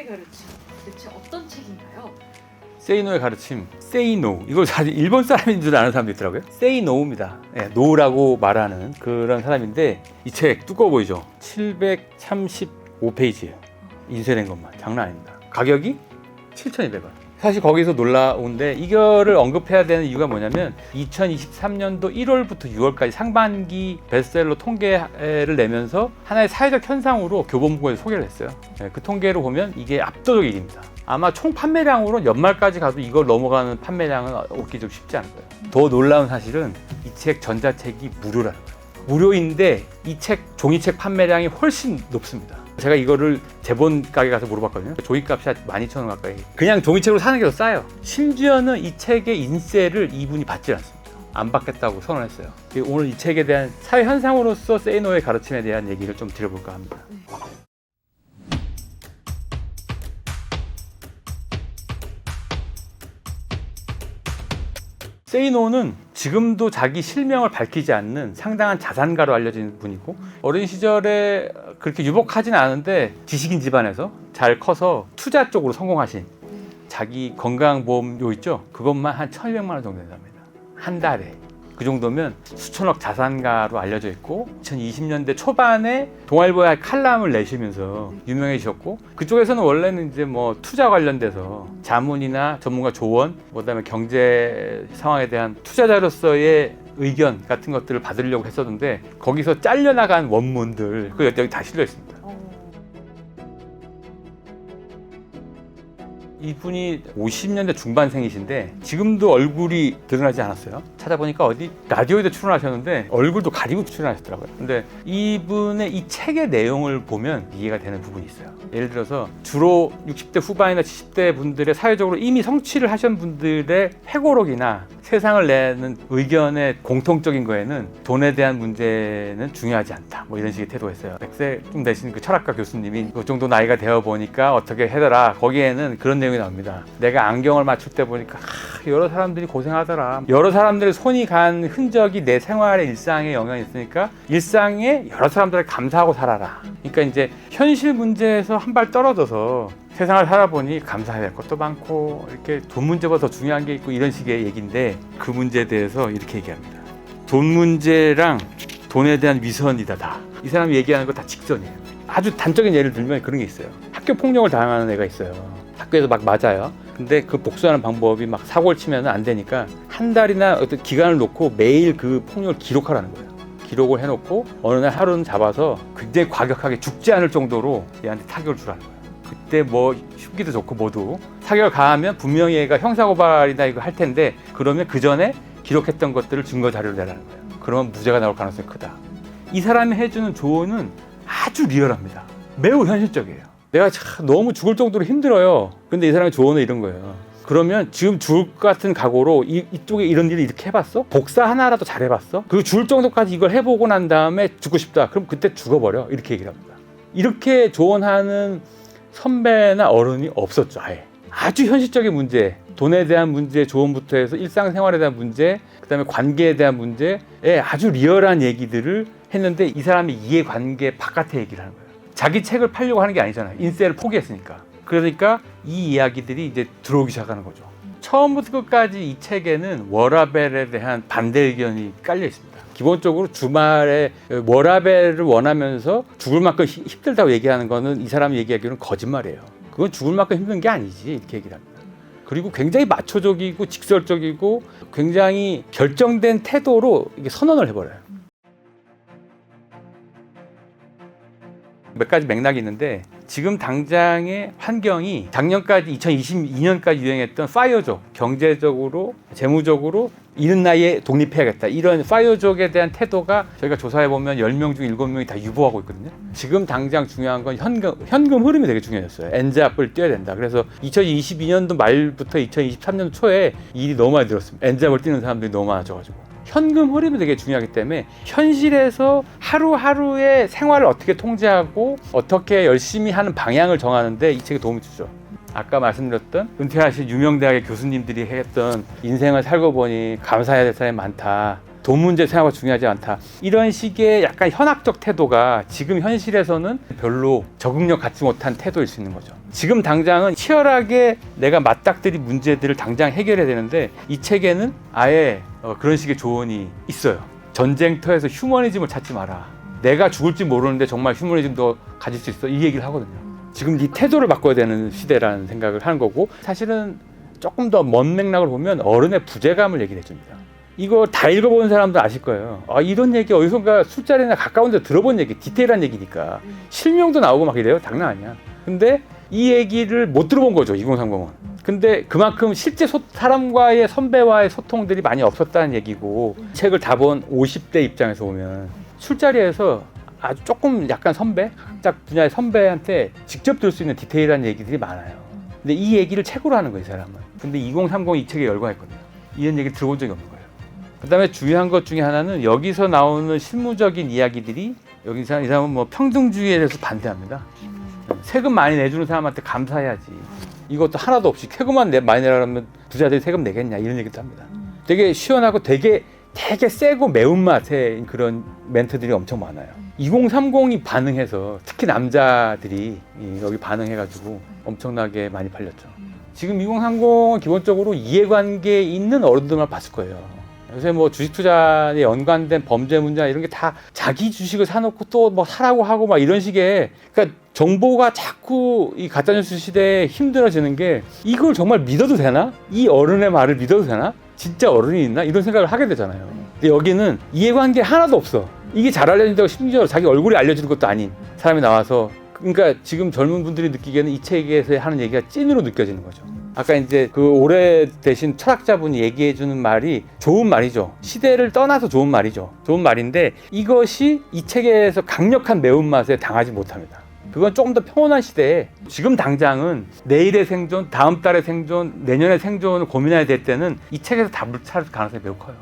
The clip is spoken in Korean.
노의 가르침, 대체 어떤 책인가요? Say No의 가르침, Say No. 이걸 사실 일본 사람인 줄 아는 사람도 있더라고요. Say No입니다. 네, No라고 말하는 그런 사람인데 이 책 두꺼워 보이죠? 735페이지예요. 인쇄된 것만. 장난 아닙니다. 가격이 7,200원. 사실 거기서 놀라운데 이거를 언급해야 되는 이유가 뭐냐면 2023년도 1월부터 6월까지 상반기 베스트셀러 통계를 내면서 하나의 사회적 현상으로 교보문고에서 소개를 했어요. 네, 그 통계로 보면 이게 압도적 1위입니다. 아마 총 판매량으로 연말까지 가도 이걸 넘어가는 판매량은 얻기 좀 쉽지 않을 거예요. 더 놀라운 사실은 이 책 전자책이 무료라는 거예요. 무료인데 이 책 종이책 판매량이 훨씬 높습니다. 제가 이거를 제본 가게 가서 물어봤거든요. 종이값이 한 12,000원 가까이. 그냥 종이책으로 사는 게 더 싸요. 심지어는 이 책의 인세를 이분이 받지 않습니다. 안 받겠다고 선언했어요. 오늘 이 책에 대한 사회 현상으로서 세이노의 가르침에 대한 얘기를 좀 드려볼까 합니다. 세이노는 지금도 자기 실명을 밝히지 않는 상당한 자산가로 알려진 분이고 어린 시절에 그렇게 유복하진 않은데 지식인 집안에서 잘 커서 투자 쪽으로 성공하신 자기 건강보험료 있죠? 그것만 한 1,200만 원 정도 된답니다. 한 달에. 그 정도면 수천억 자산가로 알려져 있고 2020년대 초반에 동아일보에 칼럼을 내시면서 유명해지셨고 그쪽에서는 원래는 이제 뭐 투자 관련돼서 자문이나 전문가 조언, 그다음에 경제 상황에 대한 투자자로서의 의견 같은 것들을 받으려고 했었는데 거기서 잘려나간 원문들 그 여기 다 실려 있습니다. 이분이 50년대 중반생이신데 지금도 얼굴이 드러나지 않았어요. 찾아보니까 어디 라디오에도 출연하셨는데 얼굴도 가리고 출연하셨더라고요. 근데 이분의 이 책의 내용을 보면 이해가 되는 부분이 있어요. 예를 들어서 주로 60대 후반이나 70대 분들의 사회적으로 이미 성취를 하신 분들의 회고록이나 세상을 내는 의견의 공통적인 거에는 돈에 대한 문제는 중요하지 않다. 뭐 이런 식의 태도였어요. 100세 되신 그 철학가 교수님이 그 정도 나이가 되어 보니까 어떻게 해더라. 거기에는 그런 내용이 나옵니다. 내가 안경을 맞출 때 보니까 여러 사람들이 고생하더라. 여러 사람들의 손이 간 흔적이 내 생활의 일상에 영향이 있으니까 일상에 여러 사람들을 감사하고 살아라. 그러니까 이제 현실 문제에서 한 발 떨어져서 세상을 살아보니 감사해야 될 것도 많고 이렇게 돈 문제보다 더 중요한 게 있고 이런 식의 얘기인데 그 문제에 대해서 이렇게 얘기합니다. 돈 문제랑 돈에 대한 위선이다 다. 이 사람이 얘기하는 거 다 직선이에요. 아주 단적인 예를 들면 그런 게 있어요. 학교 폭력을 당하는 애가 있어요. 학교에서 막 맞아요. 근데 그 복수하는 방법이 막 사고를 치면 안 되니까 한 달이나 어떤 기간을 놓고 매일 그 폭력을 기록하라는 거예요. 기록을 해놓고 어느 날 하루는 잡아서 굉장히 과격하게 죽지 않을 정도로 얘한테 타격을 주라는 거예요. 그때 뭐 흉기도 좋고 모두 타격을 가하면 분명히 얘가 형사고발이나 이거 할 텐데 그러면 그 전에 기록했던 것들을 증거 자료를 내라는 거예요. 그러면 무죄가 나올 가능성이 크다. 이 사람이 해주는 조언은 아주 리얼합니다. 매우 현실적이에요. 내가 참 너무 죽을 정도로 힘들어요. 근데 이 사람의 조언은 이런 거예요. 그러면 지금 죽을 것 같은 각오로 이쪽에 이런 일을 이렇게 해봤어? 복사 하나라도 잘해봤어? 그리고 죽을 정도까지 이걸 해보고 난 다음에 죽고 싶다. 그럼 그때 죽어버려. 이렇게 얘기를 합니다. 이렇게 조언하는 선배나 어른이 없었죠. 아예. 아주 현실적인 문제, 돈에 대한 문제 조언부터 해서 일상생활에 대한 문제, 그 다음에 관계에 대한 문제에 아주 리얼한 얘기들을 했는데 이 사람이 이해관계 바깥의 얘기를 하는 거예요. 자기 책을 팔려고 하는 게 아니잖아요. 인세를 포기했으니까. 그러니까 이 이야기들이 이제 들어오기 시작하는 거죠. 처음부터 끝까지 이 책에는 워라벨에 대한 반대 의견이 깔려 있습니다. 기본적으로 주말에 워라벨을 원하면서 죽을 만큼 힘들다고 얘기하는 거는 이 사람이 얘기하기로는 거짓말이에요. 그건 죽을 만큼 힘든 게 아니지 이렇게 얘기를 합니다. 그리고 굉장히 마초적이고 직설적이고 굉장히 결정된 태도로 이게 선언을 해버려요. 몇 가지 맥락이 있는데 지금 당장의 환경이 작년까지 2022년까지 유행했던 파이어족, 경제적으로 재무적으로 이른 나이에 독립해야겠다 이런 파이어족에 대한 태도가 저희가 조사해보면 10명 중 7명이 다 유보하고 있거든요. 지금 당장 중요한 건 현금 흐름이 되게 중요했어요. 엔잡을 뛰어야 된다. 그래서 2022년도 말부터 2023년 초에 일이 너무 많이 늘었습니다. 엔잡을 뛰는 사람들이 너무 많아져가지고 현금 흐름이 되게 중요하기 때문에 현실에서 하루하루의 생활을 어떻게 통제하고 어떻게 열심히 하는 방향을 정하는데 이 책이 도움이 주죠. 아까 말씀드렸던 은퇴하신 유명 대학의 교수님들이 했던 인생을 살고 보니 감사해야 될 사람이 많다. 돈 문제 생각보다 중요하지 않다. 이런 식의 약간 현학적 태도가 지금 현실에서는 별로 적응력 갖지 못한 태도일 수 있는 거죠. 지금 당장은 치열하게 내가 맞닥뜨린 문제들을 당장 해결해야 되는데 이 책에는 아예 그런 식의 조언이 있어요. 전쟁터에서 휴머니즘을 찾지 마라. 내가 죽을지 모르는데 정말 휴머니즘도 가질 수 있어. 이 얘기를 하거든요. 지금 이 태도를 바꿔야 되는 시대라는 생각을 하는 거고, 사실은 조금 더 먼 맥락을 보면 어른의 부재감을 얘기를 해줍니다. 이거 다 읽어본 사람도 아실 거예요. 아, 이런 얘기 어디선가 술자리나 가까운 데 들어본 얘기, 디테일한 얘기니까 실명도 나오고 막 이래요. 장난 아니야. 근데 이 얘기를 못 들어본 거죠, 2030은. 근데 그만큼 실제 사람과의 선배와의 소통들이 많이 없었다는 얘기고, 책을 다 본 50대 입장에서 보면 술자리에서 아주 조금 약간 선배, 각자 분야의 선배한테 직접 들을 수 있는 디테일한 얘기들이 많아요. 근데 이 얘기를 책으로 하는 거예요, 이 사람은. 근데 2030 이 책에 열광했거든요. 이런 얘기를 들어본 적이 없는 거예요. 그 다음에 중요한 것 중에 하나는 여기서 나오는 실무적인 이야기들이, 이 사람은 뭐 평등주의에 대해서 반대합니다. 세금 많이 내주는 사람한테 감사해야지. 이것도 하나도 없이 세금만 많이 내라면 부자들이 세금 내겠냐, 이런 얘기도 합니다. 되게 시원하고 되게 세고 매운맛의 그런 멘트들이 엄청 많아요. 2030이 반응해서, 특히 남자들이 여기 반응해가지고 엄청나게 많이 팔렸죠. 지금 2030은 기본적으로 이해관계에 있는 어른들만 봤을 거예요. 요새 뭐 주식 투자에 연관된 범죄 문제 이런 게 다 자기 주식을 사놓고 또 뭐 사라고 하고 막 이런 식의, 그러니까 정보가 자꾸 이 가짜뉴스 시대에 힘들어지는 게, 이걸 정말 믿어도 되나? 이 어른의 말을 믿어도 되나? 진짜 어른이 있나? 이런 생각을 하게 되잖아요. 근데 여기는 이해관계 하나도 없어. 이게 잘 알려진다고 심지어 자기 얼굴이 알려주는 것도 아닌 사람이 나와서, 그러니까 지금 젊은 분들이 느끼기에는 이 책에서 하는 얘기가 찐으로 느껴지는 거죠. 아까 이제 그 오래되신 철학자분이 얘기해주는 말이 좋은 말이죠. 시대를 떠나서 좋은 말이죠. 좋은 말인데 이것이 이 책에서 강력한 매운맛에 당하지 못합니다. 그건 조금 더 평온한 시대에, 지금 당장은 내일의 생존, 다음 달의 생존, 내년의 생존을 고민해야 될 때는 이 책에서 답을 찾을 가능성이 매우 커요.